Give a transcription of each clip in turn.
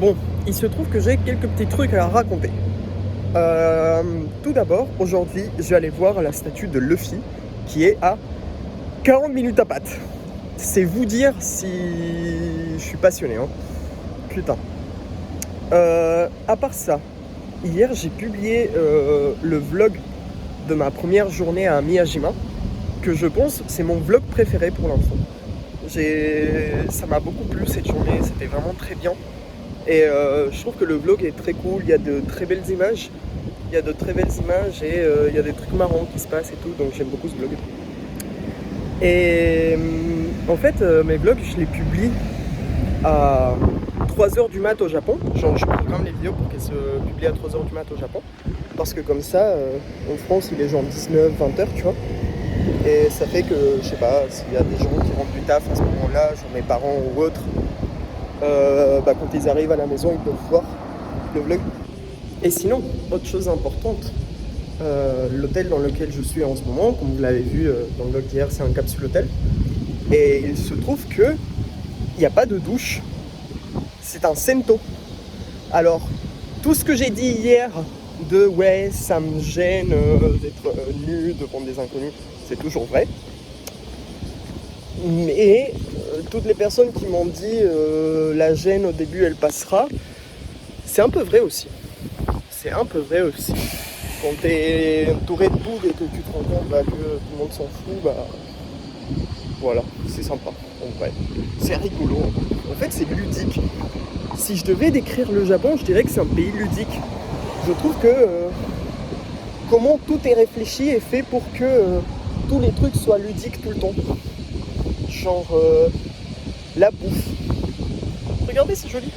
Bon, il se trouve que j'ai quelques petits trucs à raconter. Tout d'abord, aujourd'hui, je vais aller voir la statue de Luffy qui est à 40 minutes à patte. C'est vous dire si je suis passionné, hein. Putain. À part ça, hier j'ai publié le vlog de ma première journée à Miyajima, que je pense c'est mon vlog préféré pour l'instant. Ça m'a beaucoup plu cette journée, c'était vraiment très bien. Et je trouve que le vlog est très cool, il y a de très belles images. Il y a de très belles images et il y a des trucs marrants qui se passent et tout, donc j'aime beaucoup ce vlog. Et en fait, mes vlogs, je les publie à 3h du mat au Japon. Genre, je programme les vidéos pour qu'elles se publient à 3h du mat au Japon. Parce que comme ça, en France, il est genre 19-20h, tu vois. Et ça fait que, je sais pas, s'il y a des gens qui rentrent du taf à ce moment-là, genre mes parents ou autres, quand ils arrivent à la maison, ils peuvent voir le vlog. Et sinon, autre chose importante, l'hôtel dans lequel je suis en ce moment, comme vous l'avez vu dans le vlog d'hier, c'est un capsule hôtel. Et il se trouve que il n'y a pas de douche, c'est un sento. Alors, tout ce que j'ai dit hier de ouais, ça me gêne d'être nu devant des inconnus, c'est toujours vrai. Mais toutes les personnes qui m'ont dit la gêne au début elle passera, c'est un peu vrai aussi. C'est un peu vrai aussi. Quand t'es entouré de boue et que tu te rends compte que tout le monde s'en fout, voilà, c'est sympa en vrai. C'est rigolo. En fait, c'est ludique. Si je devais décrire le Japon, je dirais que c'est un pays ludique. Je trouve que comment tout est réfléchi et fait pour que tous les trucs soient ludiques tout le temps. Genre la bouffe. Regardez, c'est joli.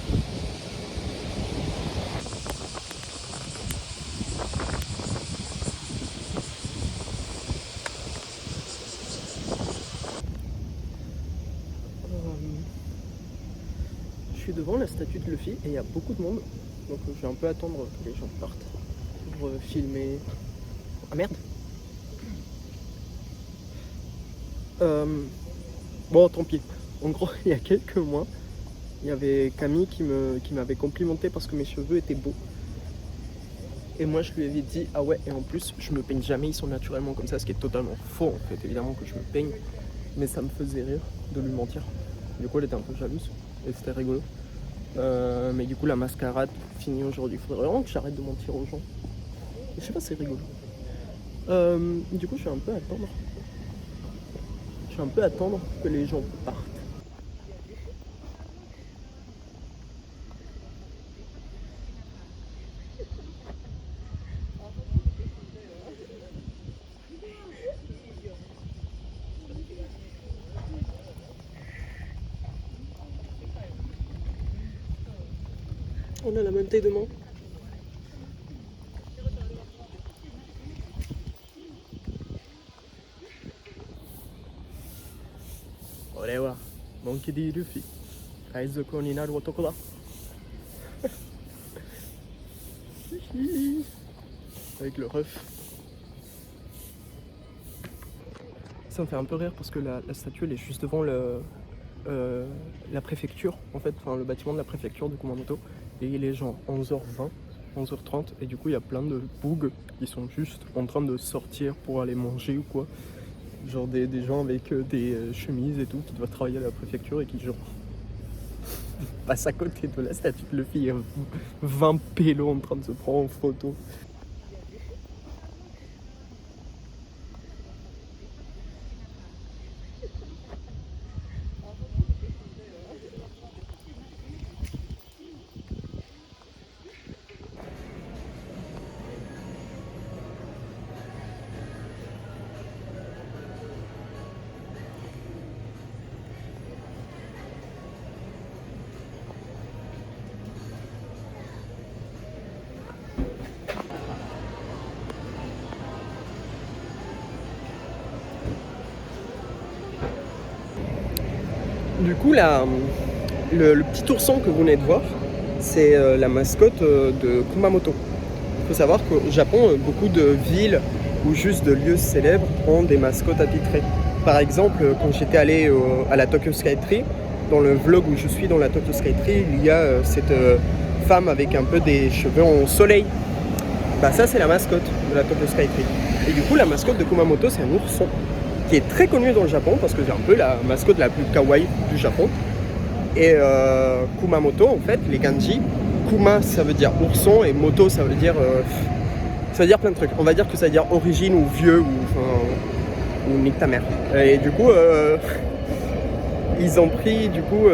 Je suis devant la statue de Luffy et il y a beaucoup de monde. Donc je vais un peu attendre que les gens partent pour filmer. Ah merde. Bon, tant pis. En gros, il y a quelques mois, il y avait Camille qui m'avait complimenté parce que mes cheveux étaient beaux. Et moi, je lui avais dit, ah ouais, et en plus, je me peigne jamais, ils sont naturellement comme ça, ce qui est totalement faux en fait. Évidemment que je me peigne, mais ça me faisait rire de lui mentir. Du coup, elle était un peu jalouse et c'était rigolo. Mais du coup, la mascarade finit aujourd'hui. Il faudrait vraiment que j'arrête de mentir aux gens. Je sais pas, c'est rigolo. Du coup, je vais un peu attendre. Je vais un peu attendre que les gens partent. On a la même taille de main. Ore wa Monkey D. Luffy. Kaizoku ni naru otoko da. Avec le ref. Ça me fait un peu rire parce que la statue elle est juste devant la préfecture, en fait, enfin le bâtiment de la préfecture de Kumamoto. Et il est genre 11h20, 11h30 et du coup il y a plein de bougs qui sont juste en train de sortir pour aller manger ou quoi. Genre des gens avec des chemises et tout qui doivent travailler à la préfecture et qui genre passent à côté de la statue de Luffy, il y a 20 pélos en train de se prendre en photo. Du coup, le petit ourson que vous venez de voir, c'est la mascotte de Kumamoto. Il faut savoir qu'au Japon, beaucoup de villes ou juste de lieux célèbres ont des mascottes attitrées. Par exemple, quand j'étais allé à la Tokyo Skytree, dans le vlog où je suis dans la Tokyo Skytree, il y a cette femme avec un peu des cheveux en soleil. Bah ça c'est la mascotte de la Tokyo Skytree. Et du coup la mascotte de Kumamoto c'est un ourson qui est très connu dans le Japon parce que c'est un peu la mascotte la plus kawaii du Japon. Et Kumamoto en fait, les kanji, Kuma ça veut dire ourson et moto ça veut dire plein de trucs. On va dire que ça veut dire origine ou vieux ou nique ta mère. Et du coup ils ont pris du coup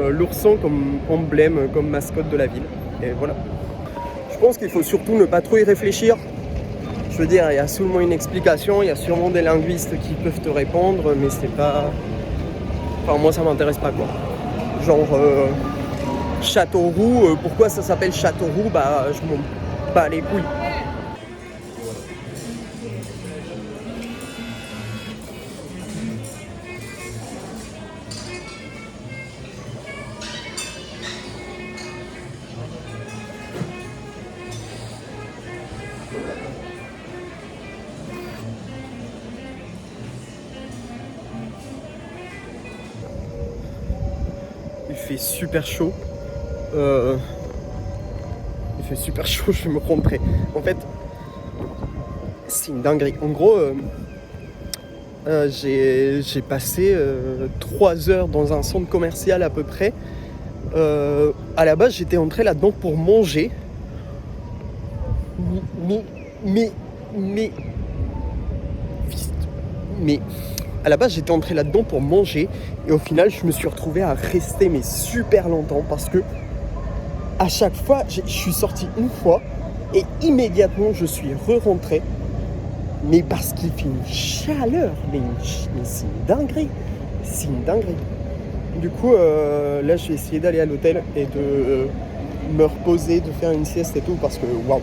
l'ourson comme emblème, comme mascotte de la ville. Et voilà. Je pense qu'il faut surtout ne pas trop y réfléchir. Je veux dire, il y a sûrement une explication, il y a sûrement des linguistes qui peuvent te répondre, mais c'est pas... Enfin, moi ça m'intéresse pas quoi. Genre, Châteauroux, pourquoi ça s'appelle Châteauroux? Bah, je m'en bats les couilles. Il fait super chaud. Il fait super chaud, je vais me rentrer. En fait, c'est une dinguerie. En gros, j'ai passé 3 heures dans un centre commercial à peu près. À la base, j'étais entré là-dedans pour manger. Mais à la base, j'étais entré là-dedans pour manger. Et au final, je me suis retrouvé à rester mais super longtemps parce que à chaque fois, je suis sorti une fois et immédiatement, je suis re-rentré. Mais parce qu'il fait une chaleur, mais c'est une dinguerie. C'est une dinguerie. Du coup, là, je vais essayer d'aller à l'hôtel et de me reposer, de faire une sieste et tout parce que waouh.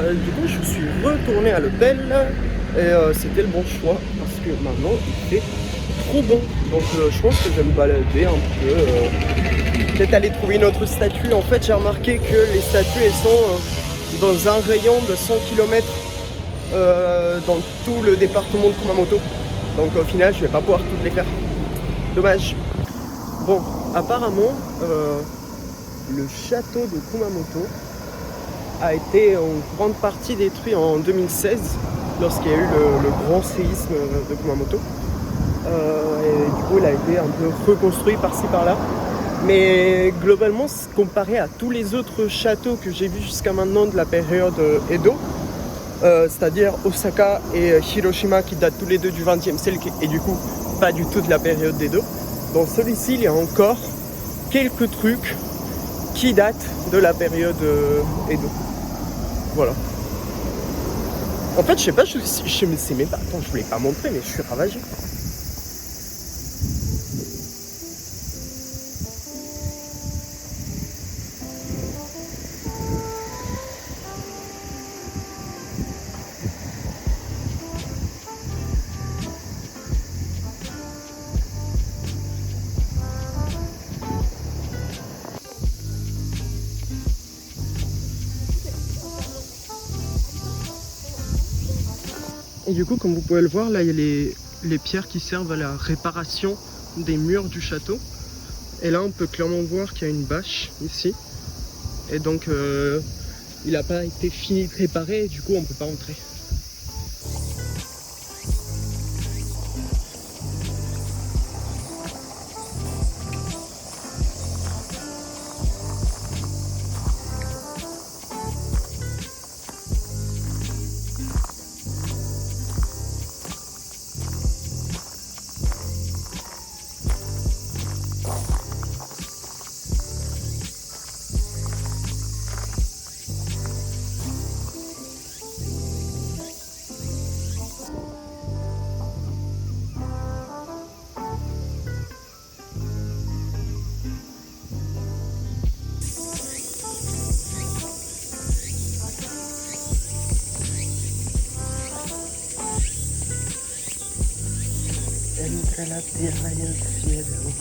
Du coup, je suis retourné à l'hôtel et c'était le bon choix parce que maintenant il fait trop bon. Donc je pense que je vais me balader un peu, peut-être aller trouver une autre statue. En fait, j'ai remarqué que les statues elles sont dans un rayon de 100 km dans tout le département de Kumamoto. Donc au final, je vais pas pouvoir toutes les faire. Dommage. Bon, apparemment, le château de Kumamoto a été en grande partie détruit en 2016 lorsqu'il y a eu le grand séisme de Kumamoto. Et du coup, il a été un peu reconstruit par-ci par-là. Mais globalement, comparé à tous les autres châteaux que j'ai vus jusqu'à maintenant de la période Edo, c'est-à-dire Osaka et Hiroshima qui datent tous les deux du XXe siècle et du coup pas du tout de la période d'Edo, dans celui-ci il y a encore quelques trucs qui datent de la période Edo. Voilà. En fait, je sais pas, je sais même pas. Attends, je voulais pas montrer, mais je suis ravagé. Et du coup, comme vous pouvez le voir, là, il y a les pierres qui servent à la réparation des murs du château. Et là, on peut clairement voir qu'il y a une bâche ici. Et donc, il n'a pas été fini de réparer, et du coup, on ne peut pas entrer. Entre la tierra y el cielo.